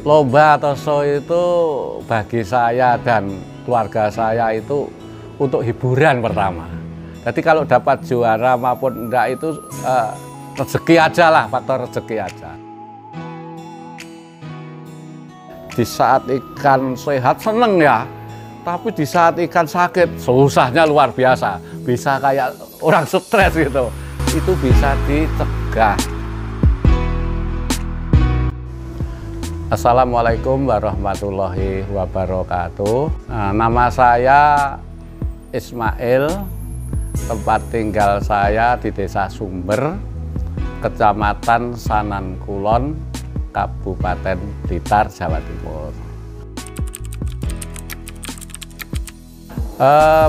Lomba atau show itu bagi saya dan keluarga saya itu untuk hiburan pertama. Jadi kalau dapat juara maupun enggak itu rezeki aja lah, faktor rezeki aja. Di saat ikan sehat seneng ya, tapi di saat ikan sakit susahnya luar biasa. Bisa kayak orang stres gitu. Itu bisa dicegah. Assalamualaikum warahmatullahi wabarakatuh. Nama saya Ismail, tempat tinggal saya di Desa Sumber, Kecamatan Sanan Kulon, Kabupaten Blitar, Jawa Timur.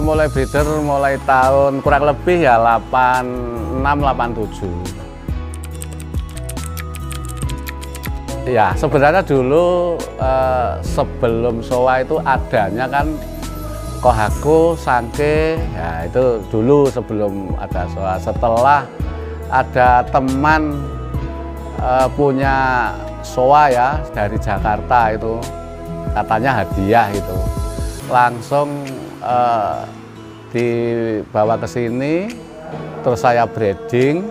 Mulai breeder mulai tahun kurang lebih ya 86-87. Ya sebenarnya dulu sebelum Sowa itu adanya kan Kohaku, Sangke, ya itu dulu sebelum ada Sowa. Setelah ada teman punya Sowa ya dari Jakarta itu, katanya hadiah itu, langsung dibawa ke sini, terus saya breeding,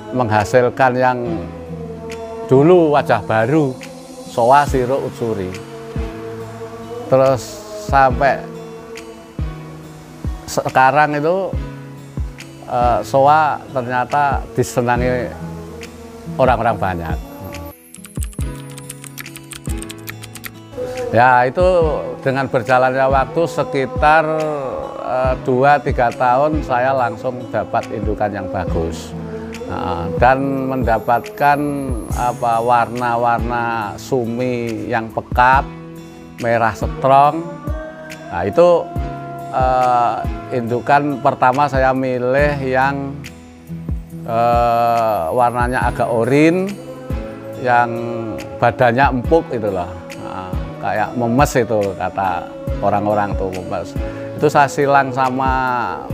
menghasilkan yang dulu wajah baru, Sowa Siro Utsuri. Terus sampai sekarang itu Sowa ternyata disenangi orang-orang banyak. Ya itu dengan berjalannya waktu sekitar 2-3 tahun saya langsung dapat indukan yang bagus. Dan mendapatkan warna-warna sumi yang pekat, merah strong. Nah itu indukan pertama saya milih yang warnanya agak orin, yang badannya empuk itulah, kayak memes itu kata orang-orang tuh, memes. Itu saya silang sama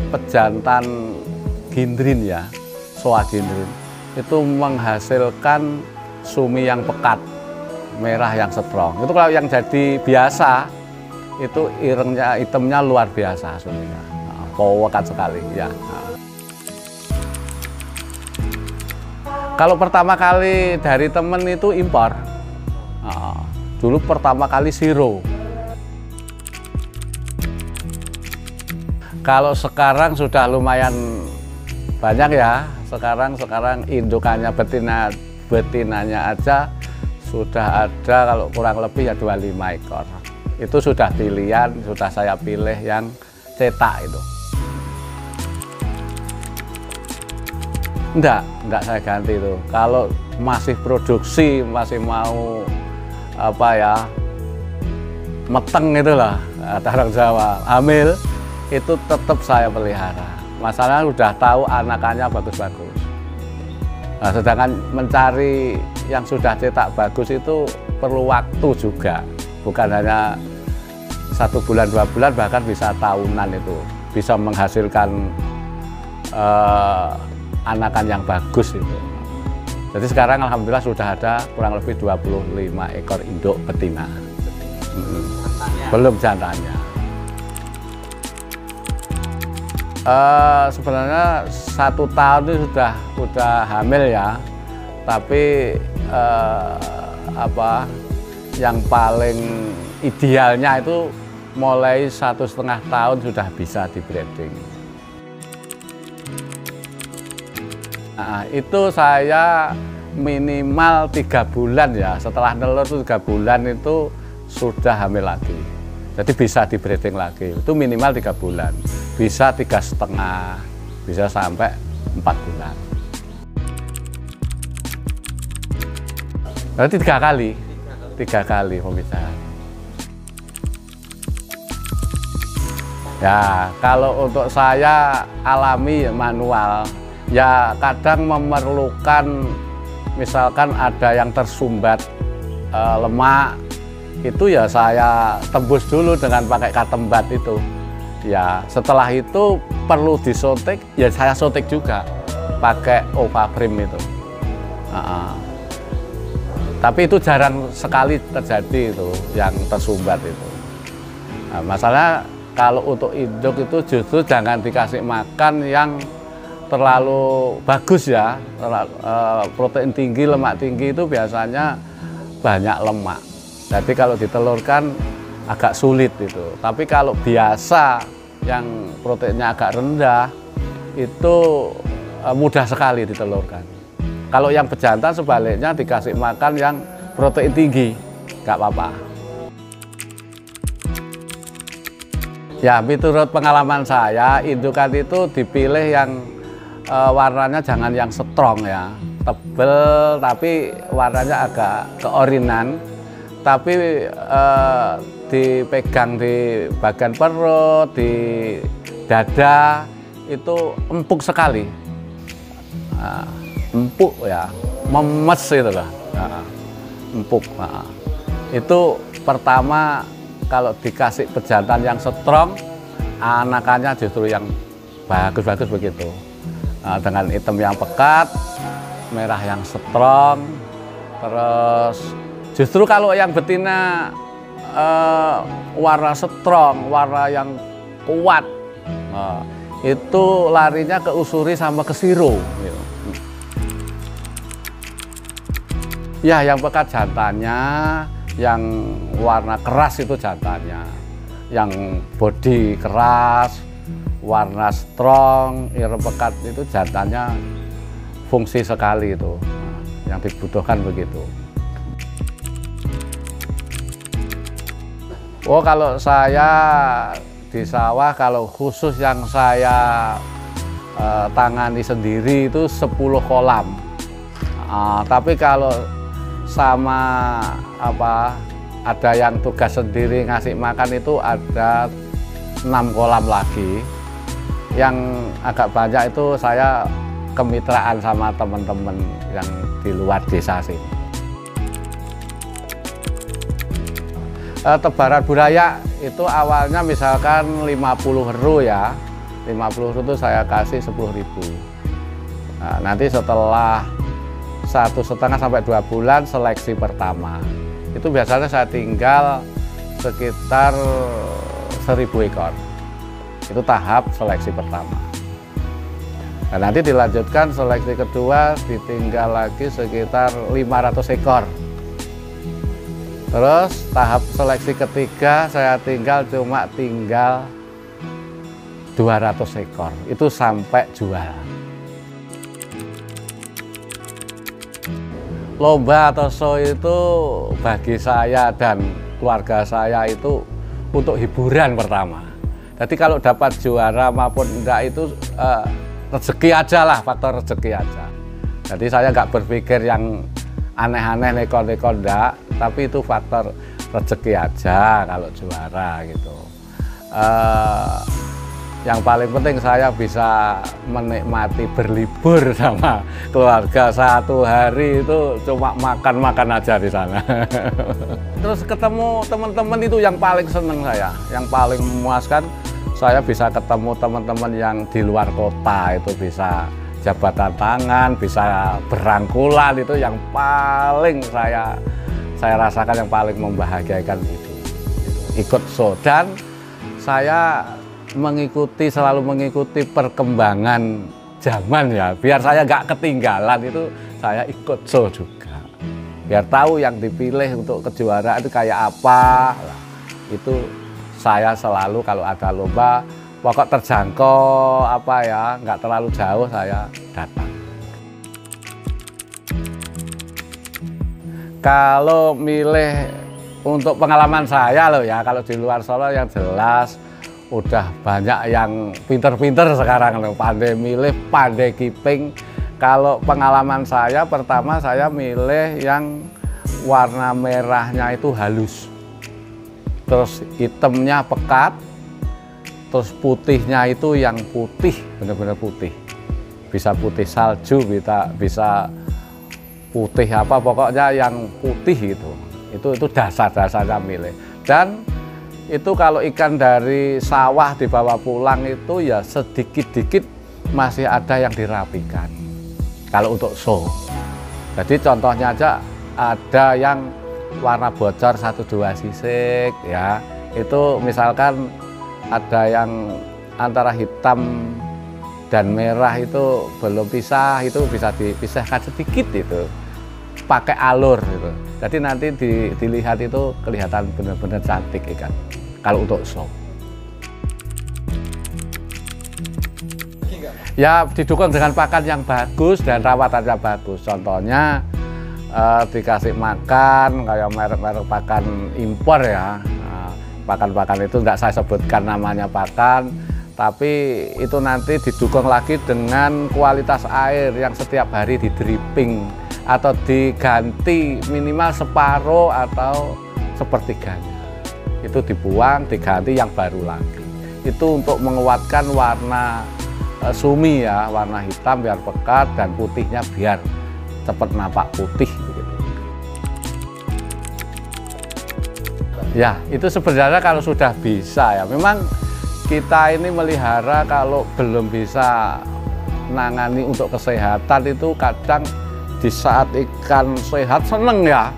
pejantan gindrin ya. Sowa gindrin itu menghasilkan sumi yang pekat, merah yang strong. Itu kalau yang jadi biasa itu irengnya, hitamnya luar biasa suminya, pekat sekali ya. Kalau pertama kali dari temen itu impor, dulu pertama kali Siro. Kalau sekarang sudah lumayan banyak ya. Sekarang indukannya betinanya aja sudah ada, kalau kurang lebih ya 25 ekor. Itu sudah pilihan, sudah saya pilih yang cetak itu. Enggak saya ganti itu. Kalau masih produksi, masih mau meteng itulah, kata orang Jawa, hamil, itu tetap saya pelihara. Masalahnya udah tahu anakannya bagus-bagus. Nah, sedangkan mencari yang sudah cetak bagus itu perlu waktu juga. Bukan hanya 1 bulan, 2 bulan, bahkan bisa tahunan itu. Bisa menghasilkan anakan yang bagus itu. Jadi sekarang alhamdulillah sudah ada kurang lebih 25 ekor induk betina. Belum jantannya. Sebenarnya 1 tahun itu sudah hamil ya, tapi yang paling idealnya itu mulai 1,5 tahun sudah bisa di breeding. Nah, itu saya minimal 3 bulan ya, setelah nelur itu 3 bulan itu sudah hamil lagi. Jadi bisa di breeding lagi, itu minimal 3 bulan. Bisa 3,5, bisa sampai 4 bulan. Berarti 3 kali pemisahan. Ya, kalau untuk saya alami manual, ya kadang memerlukan, misalkan ada yang tersumbat lemak, itu ya saya tembus dulu dengan pakai katembat itu. Ya setelah itu perlu disuntik, ya saya suntik juga pakai Ovaprim itu. Tapi itu jarang sekali terjadi itu yang tersumbat itu. Nah, masalah kalau untuk induk itu justru jangan dikasih makan yang terlalu bagus ya. Protein tinggi, lemak tinggi itu biasanya banyak lemak. Jadi kalau ditelurkan agak sulit itu. Tapi kalau biasa yang proteinnya agak rendah itu mudah sekali ditelurkan. Kalau yang bejantan sebaliknya dikasih makan yang protein tinggi, nggak apa-apa. Ya, menurut pengalaman saya, indukan itu dipilih yang warnanya jangan yang strong ya, tebel tapi warnanya agak keorinan, tapi dipegang di bagian perut, di dada itu empuk sekali. Empuk ya, memes itu lah, empuk. Itu pertama kalau dikasih pejantan yang strong, anakannya justru yang bagus-bagus begitu. Dengan hitam yang pekat, merah yang strong, terus justru kalau yang betina warna strong, warna yang kuat, itu larinya ke usuri sama ke siro. Ya, yang pekat jantannya, yang warna keras itu jantannya, yang bodi keras, warna strong, ireng pekat itu jantannya fungsi sekali itu, yang dibutuhkan begitu. Oh, kalau saya di sawah, kalau khusus yang saya tangani sendiri itu 10 kolam. Tapi kalau sama ada yang tugas sendiri ngasih makan itu ada 6 kolam lagi. Yang agak banyak itu saya kemitraan sama teman-teman yang di luar desa sini. Tebaran budaya itu awalnya misalkan 50 heru ya, 50 heru itu saya kasih 10.000. Nah, nanti setelah 1,5 sampai 2 bulan seleksi pertama. Itu biasanya saya tinggal sekitar 1.000 ekor. Itu tahap seleksi pertama. Dan nanti dilanjutkan seleksi kedua, ditinggal lagi sekitar 500 ekor. Terus tahap seleksi ketiga saya tinggal 200 ekor. Itu sampai jual. Lomba atau show itu bagi saya dan keluarga saya itu untuk hiburan pertama. Jadi kalau dapat juara maupun enggak itu rezeki aja lah, faktor rezeki aja. Jadi saya nggak berpikir yang aneh-aneh, neko-neko enggak, tapi itu faktor rezeki aja kalau juara gitu. Yang paling penting saya bisa menikmati berlibur sama keluarga 1 hari itu cuma makan-makan aja di sana. Terus ketemu teman-teman itu yang paling seneng saya, yang paling memuaskan. Saya bisa ketemu teman-teman yang di luar kota, itu bisa jabatan tangan, bisa berangkulan, itu yang paling saya rasakan, yang paling membahagiakan itu. Ikut show dan saya selalu mengikuti perkembangan zaman ya, biar saya nggak ketinggalan, itu saya ikut show juga biar tahu yang dipilih untuk kejuaraan itu kayak apa. Itu saya selalu kalau ada lomba pokok terjangkau nggak terlalu jauh saya datang. Kalau milih untuk pengalaman saya loh ya, kalau di luar Solo yang jelas udah banyak yang pinter-pinter sekarang, pandai milih, pandai keeping. Kalau pengalaman saya, pertama saya milih yang warna merahnya itu halus, terus hitamnya pekat, terus putihnya itu yang putih, benar-benar putih. Bisa putih salju, bisa putih pokoknya yang putih gitu. Itu dasar-dasarnya milih. Dan itu kalau ikan dari sawah dibawa pulang itu ya sedikit-dikit masih ada yang dirapikan kalau untuk show. Jadi contohnya aja ada yang warna bocor 1-2 sisik ya. Itu misalkan ada yang antara hitam dan merah itu belum pisah, itu bisa dipisahkan sedikit itu pakai alur gitu. Jadi nanti dilihat itu kelihatan benar-benar cantik ikan kalau untuk show. Ya didukung dengan pakan yang bagus dan rawatannya bagus. Contohnya dikasih makan kayak merek-merek pakan impor ya. Pakan-pakan itu enggak saya sebutkan namanya pakan, tapi itu nanti didukung lagi dengan kualitas air yang setiap hari di dripping atau diganti minimal separuh atau sepertiganya. Itu dibuang, diganti yang baru lagi. Itu untuk menguatkan warna sumi ya, warna hitam biar pekat dan putihnya biar cepat nampak putih begitu. Ya, itu sebenarnya kalau sudah bisa ya. Memang kita ini melihara kalau belum bisa nangani untuk kesehatan itu kadang di saat ikan sehat seneng ya.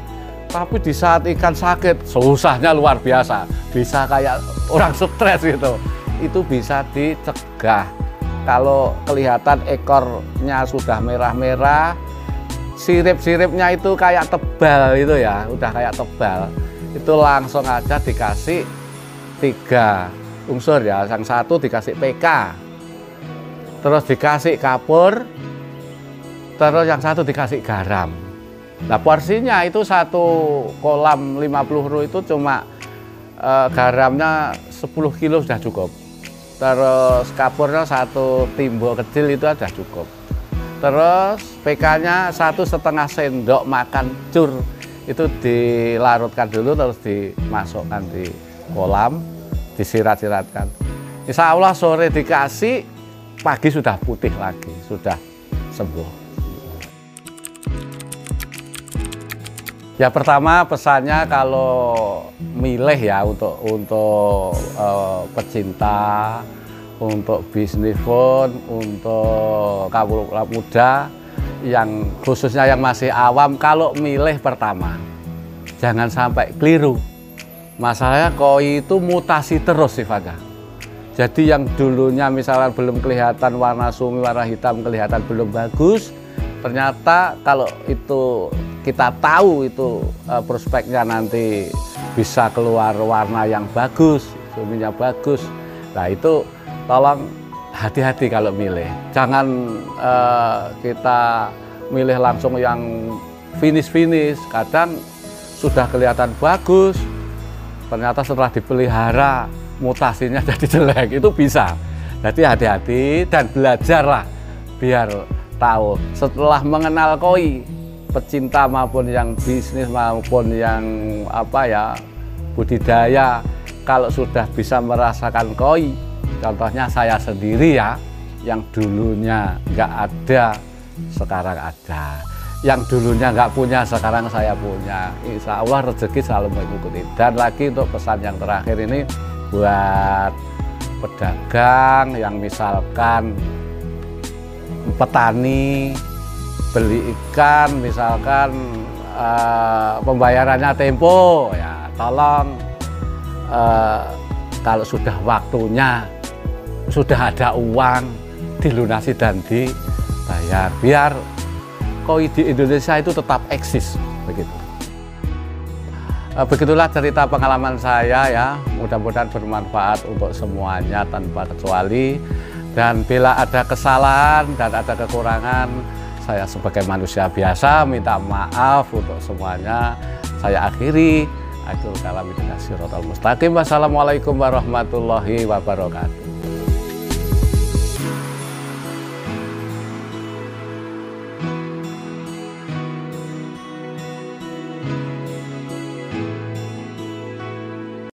Tapi di saat ikan sakit susahnya luar biasa. Bisa kayak orang stres gitu. Itu bisa dicegah. Kalau kelihatan ekornya sudah merah-merah, sirip-siripnya itu kayak tebal itu ya, udah kayak tebal. Itu langsung aja dikasih 3 unsur ya, yang satu dikasih PK, terus dikasih kapur, terus yang satu dikasih garam. Nah porsinya itu 1 kolam 50 ru itu cuma garamnya 10 kilo sudah cukup. Terus kapurnya 1 timbuk kecil itu aja cukup. Terus PK-nya 1,5 sendok makan cur. Itu dilarutkan dulu terus dimasukkan di kolam, disirat-siratkan. Insya Allah sore dikasih, pagi sudah putih lagi, sudah sembuh. Ya pertama pesannya kalau milih ya untuk pecinta, untuk bisnis pun, untuk kawula muda yang khususnya yang masih awam, kalau milih pertama jangan sampai keliru. Masalahnya koi itu mutasi terus sifatnya. Jadi yang dulunya misalnya belum kelihatan warna sumi, warna hitam kelihatan belum bagus, ternyata kalau itu kita tahu itu prospeknya nanti bisa keluar warna yang bagus, suminya bagus. Nah itu tolong hati-hati kalau milih. Jangan kita milih langsung yang finish. Kadang sudah kelihatan bagus, ternyata setelah dipelihara mutasinya jadi jelek, itu bisa. Jadi hati-hati dan belajarlah biar tahu. Setelah mengenal koi, pecinta maupun yang bisnis maupun yang budidaya, kalau sudah bisa merasakan koi, contohnya saya sendiri ya, yang dulunya nggak ada sekarang ada, yang dulunya nggak punya sekarang saya punya. Insya Allah rezeki selalu mengikuti. Dan lagi untuk pesan yang terakhir ini buat pedagang yang misalkan petani beli ikan, misalkan pembayarannya tempo, ya tolong kalau sudah waktunya, sudah ada uang, dilunasi dan dibayar, biar koi di Indonesia itu tetap eksis begitu. Begitulah cerita pengalaman saya ya, mudah-mudahan bermanfaat untuk semuanya tanpa kecuali. Dan bila ada kesalahan dan ada kekurangan, saya sebagai manusia biasa minta maaf untuk semuanya. Saya akhiri. Akhirul kalam, Wassalamualaikum warahmatullahi wabarakatuh.